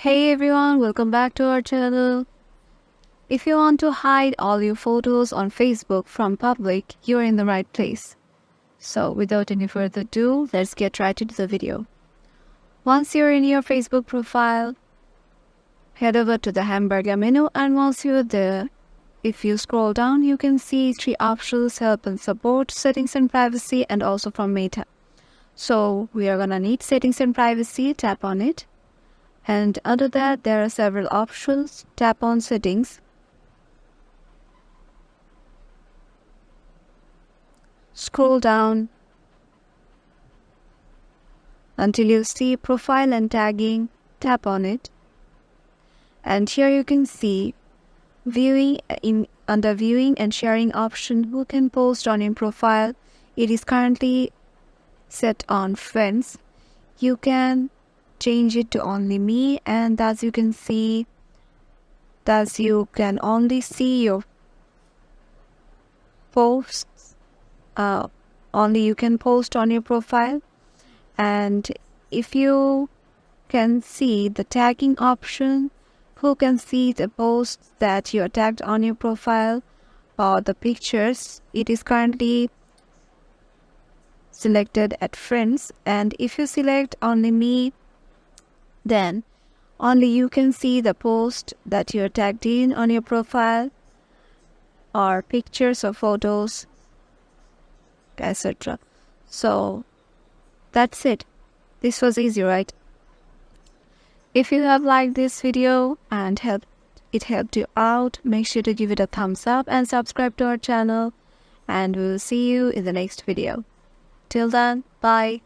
Hey everyone, welcome back to our channel. If you want to hide all your photos on Facebook from public, you're in the right place. So without any further ado, let's get right into the video. Once you're in your Facebook profile, head over to the hamburger menu, and once you're there, if you scroll down, you can see three options: help and support, settings and privacy, and also from Meta. So we are gonna need settings and privacy. Tap on it. And under that, there are several options. Tap on settings. Scroll down until you see profile and tagging. Tap on it. And here you can see under viewing and sharing option, who can post on your profile. It is currently set on friends. You can change it to only me, and as you can see, thus you can only see your posts. Only you can post on your profile. And if you can see the tagging option, who can see the posts that you are tagged on your profile or the pictures. It is currently selected at friends, and if you select only me, then only you can see the post that you're tagged in on your profile, or pictures or photos, etc. So that's it. This was easy, right? If you have liked this video and it helped you out, make sure to give it a thumbs up and subscribe to our channel, and we will see you in the next video. Till then, bye.